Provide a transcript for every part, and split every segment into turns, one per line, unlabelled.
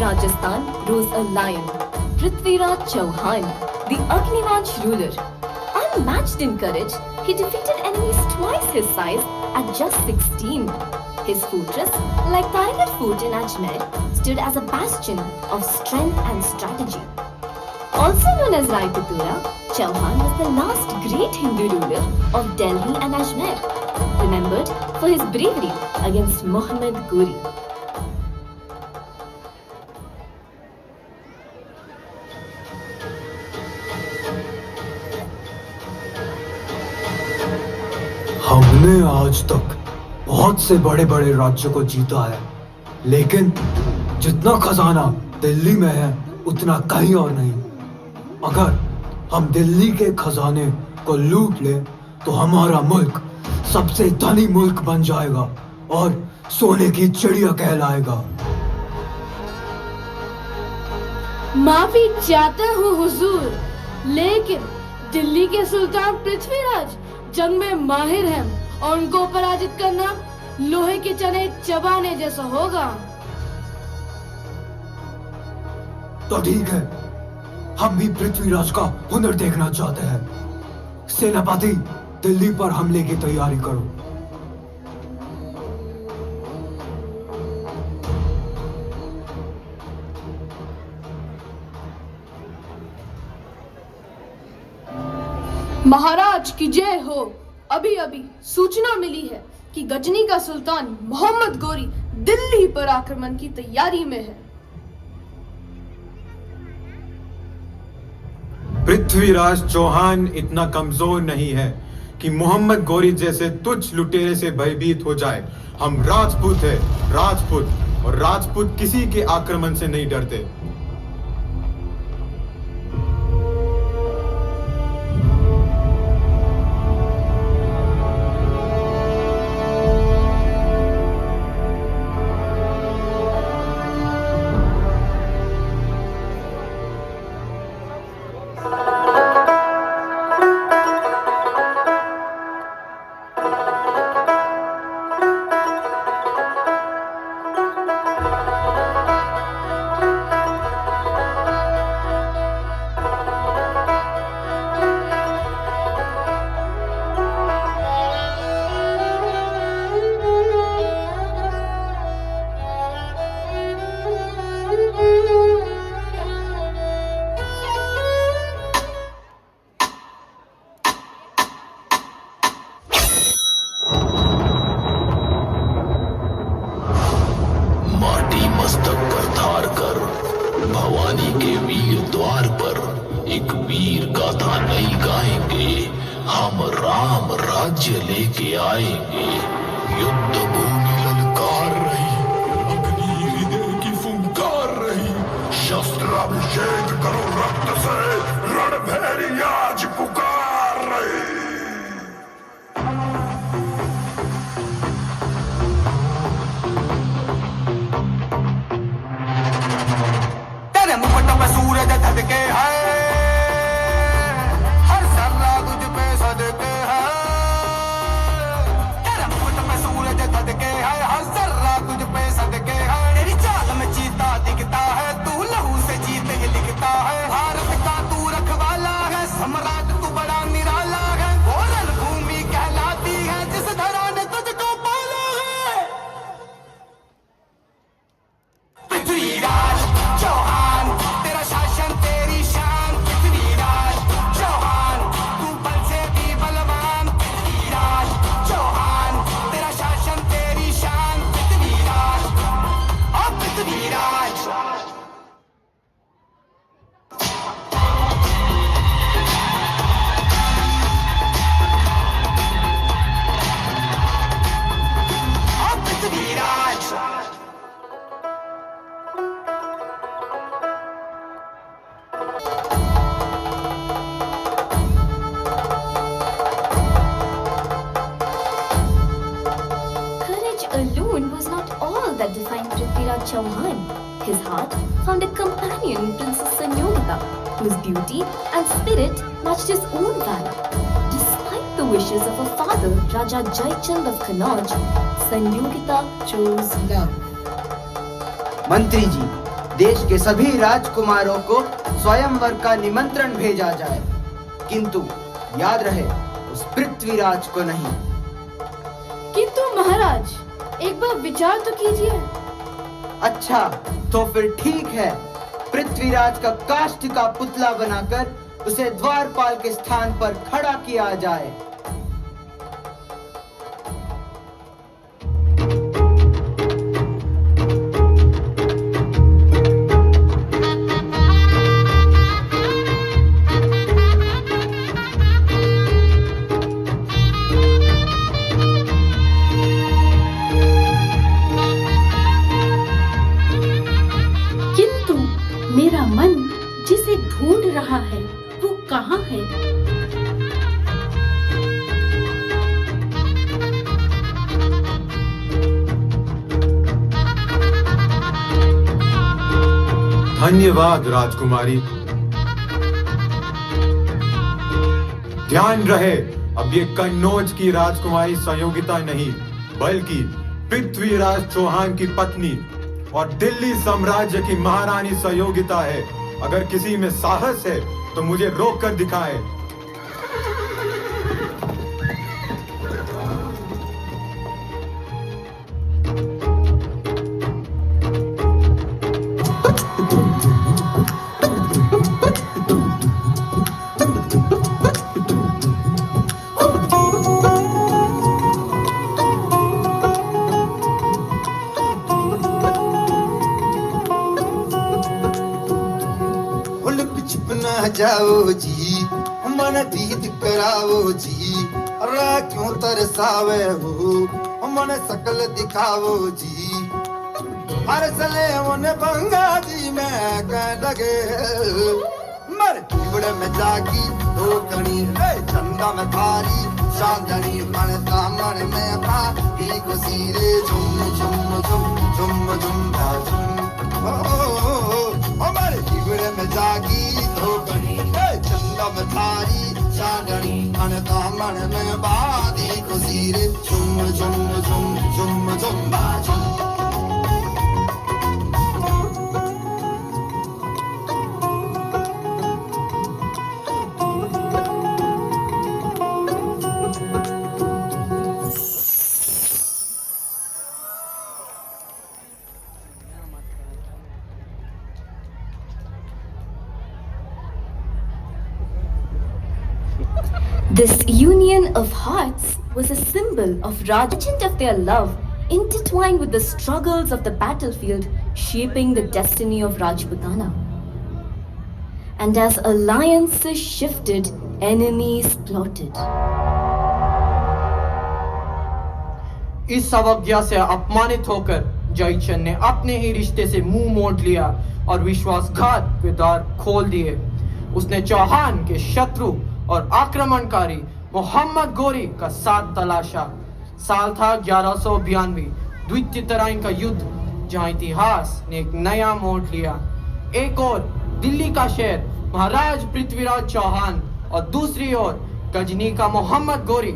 Rajasthan rose a lion, Prithviraj Chauhan, the Agnivansh ruler. Unmatched in courage, he defeated enemies twice his size at just 16. His fortress, like Taragat Fort in Ajmer, stood as a bastion of strength and strategy. Also known as Raiputura, Chauhan was the last great Hindu ruler of Delhi and Ajmer, remembered for his bravery against Muhammad Ghori.
हमने आज तक बहुत से बड़े बड़े राज्यों को जीता है, लेकिन जितना खजाना दिल्ली में है उतना कहीं और नहीं। अगर हम दिल्ली के खजाने को लूट ले तो हमारा मुल्क सबसे धनी मुल्क बन जाएगा और सोने की चिड़िया कहलाएगा।
माफी चाहता हूँ हुजूर, लेकिन दिल्ली के सुल्तान पृथ्वीराज जंग में माहिर हैं और उनको पराजित करना लोहे के चने चबाने जैसा होगा।
तो ठीक है, हम भी पृथ्वीराज का हुनर देखना चाहते हैं। सेनापति, दिल्ली पर हमले की तैयारी करो।
महाराज की जय हो। अभी अभी सूचना मिली है कि गजनी का सुल्तान मोहम्मद गोरी दिल्ली पर आक्रमण की तैयारी में है।
पृथ्वीराज चौहान इतना कमजोर नहीं है कि मोहम्मद गोरी जैसे तुच्छ लुटेरे से भयभीत हो जाए। हम राजपूत हैं, राजपूत, और राजपूत किसी के आक्रमण से नहीं डरते।
भवानी के वीर द्वार पर एक वीर गाथा नई गाएंगे। हम राम राज्य लेके आएंगे। युद्ध भूमि ललकार रही, अग्नि हृदय की फुंकार रही। शस्त्र अभिषेक करो रक्त से, रणभैरी आज पुकार रही।
सूरज धधके है, हर सर्रा तुझ पे सदके है। तेरे मुकुट में सूरज धधके है, हर सर्रा तुझ पे सदके है। तेरी चाल में चीता दिखता है, तू लहू से जीत ही लिखता है। भारत का तू रखवाला है, सम्राट तू बड़ा निराला है। वो रणभूमि कहलाती है जिस धरा ने तुझको पाला है। पृथ्वीराज चौहान तेरा शासन तेरी शान। पृथ्वीराज चौहान तू बल से भी बलवान। पृथ्वीराज चौहान तेरा शासन तेरी शान। पृथ्वीराज और पृथ्वीराज। और Prithviraj.
Courage alone was not all that defined Prithviraj Chauhan. His heart found a companion, Princess Sanyogita, whose beauty and spirit matched his own valor. Despite the wishes of her father, Raja Jaichand of Kannauj, Sanyogita chose love.
मंत्री जी, देश के सभी राजकुमारों को स्वयंवर का निमंत्रण भेजा जाए, किंतु याद रहे उस पृथ्वीराज को नहीं।
किंतु महाराज, एक बार विचार तो कीजिए।
अच्छा, तो फिर ठीक है, पृथ्वीराज का काष्ठ का पुतला बनाकर उसे द्वारपाल के स्थान पर खड़ा किया जाए।
किंतु मेरा मन जिसे ढूंढ रहा है वो कहाँ है?
धन्यवाद राजकुमारी। ध्यान रहे, अब ये कन्नौज की राजकुमारी संयोगिता नहीं, बल्कि पृथ्वीराज चौहान की पत्नी और दिल्ली साम्राज्य की महारानी संयोगिता है। अगर किसी में साहस है तो मुझे रोक कर दिखाए।
जाओ जी, मन दीद कराओ जी, अरे क्यों तरसावे हो, मन सकल दिखाओ जी। हर सले मन बंगा जी में कह लगे, मर टीबड़ में जागी दो कणी, चंदा में थारी चांदनी, मन दामन में पाती को सीरे, झुम झुम झुम झुम झुम झुम। हमारे टीबड़ में जागी दो कणी, चंदा में थारी चांदनी, मन दामन में बादी को सीरे, झुम झुम झुम झुम झुम झुम।
This union of hearts was a symbol of legend of their love, intertwined with the struggles of the battlefield, shaping the destiny of Rajputana. And as alliances shifted, enemies plotted.
इस अवज्ञा से अपमानित होकर जयचंद ने अपने ही रिश्ते से मुंह मोड़ लिया और विश्वासघात के द्वार खोल दिए। उसने चौहान के शत्रु और आक्रमणकारी मोहम्मद गोरी का साथ तलाशा। साल था 1192, द्वितीय तराइन का युद्ध, जहां इतिहास ने एक नया मोड़ लिया। एक ओर दिल्ली का शेर महाराज पृथ्वीराज चौहान और दूसरी ओर गजनी का मोहम्मद गोरी,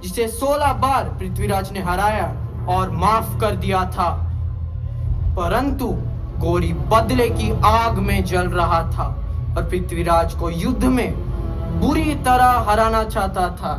जिसे 16 बार पृथ्वीराज ने हराया और माफ कर दिया था। परंतु गोरी बदले की आग में जल रहा था और पृथ्वीराज को युद्ध में बुरी तरह हराना चाहता था।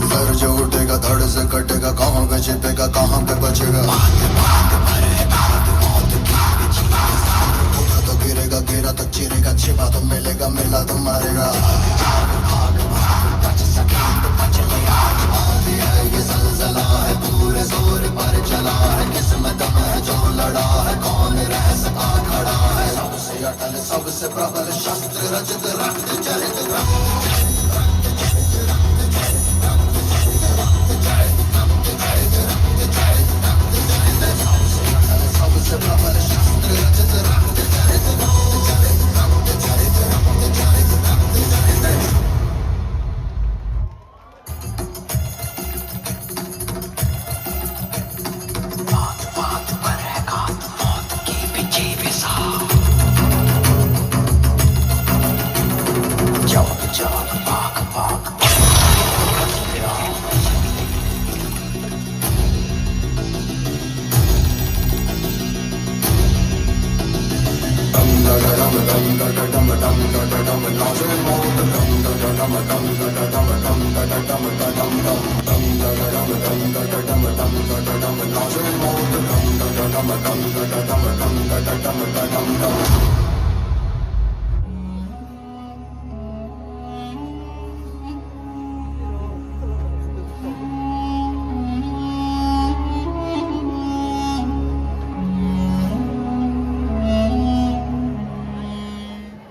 सर जो उठेगा धड़ से कटेगा, कहाँ पे छिपेगा कहाँ पे बचेगा। उठा तो गिरेगा, गिरा तो चिरेगा, छिपा तो मिलेगा, मिला तो मारेगा। ये ज़लज़ला है, पूरे जोर पर चला है, किस्मत में जो लड़ा है, कौन रह सका खड़ा है। सबसे अटल सबसे प्रबल शस्त्र रचित रक्त चरित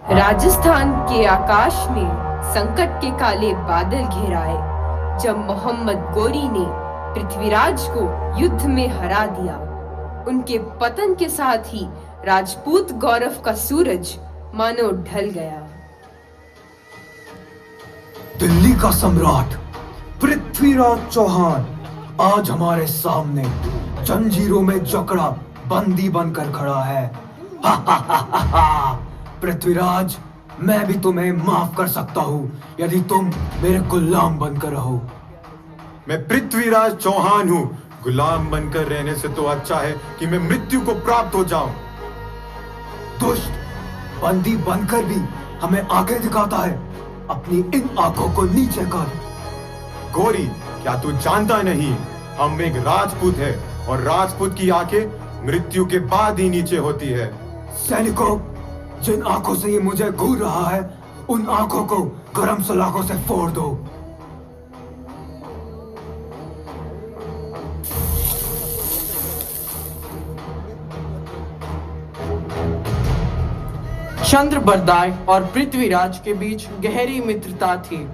राजस्थान के आकाश में संकट के काले बादल घेराए जब मोहम्मद गोरी ने पृथ्वीराज को युद्ध में हरा दिया। उनके पतन के साथ ही राजपूत गौरव का सूरज मानो ढल गया।
दिल्ली का सम्राट पृथ्वीराज चौहान आज हमारे सामने जंजीरों में जकड़ा बंदी बनकर खड़ा है। हा हा हा हा हा। पृथ्वीराज, मैं भी तुम्हें माफ कर सकता हूँ यदि तुम मेरे गुलाम बनकर रहो।
मैं पृथ्वीराज चौहान हूँ। गुलाम बनकर रहने से तो अच्छा है कि मैं मृत्यु को प्राप्त हो जाऊं।
दुष्ट, बंदी बनकर भी हमें आंखें दिखाता है। अपनी इन आंखों को नीचे कर।
गोरी, क्या तू जानता नहीं, हम एक राजपूत है और राजपूत की आंखें मृत्यु के बाद ही नीचे होती है।
सैनिकों, जिन आंखों से ये मुझे घूर रहा है, उन आंखों को गरम सलाखों से फोड़ दो।
चंद्रबरदाई और पृथ्वीराज के बीच गहरी मित्रता थी।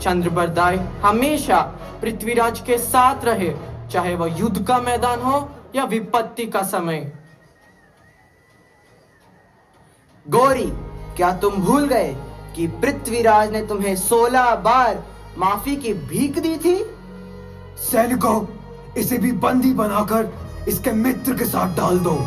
चंद्रबरदाई हमेशा पृथ्वीराज के साथ रहे, चाहे वह युद्ध का मैदान हो या विपत्ति का समय।
गौरी, क्या तुम भूल गए कि पृथ्वीराज ने तुम्हें 16 बार माफी की भीख दी थी?
सैनिकों, इसे भी बंदी बनाकर इसके मित्र के साथ डाल दो।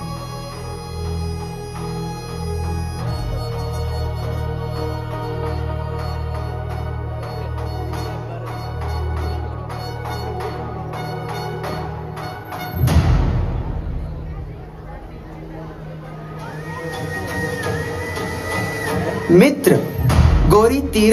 मित्र, गौरी तीर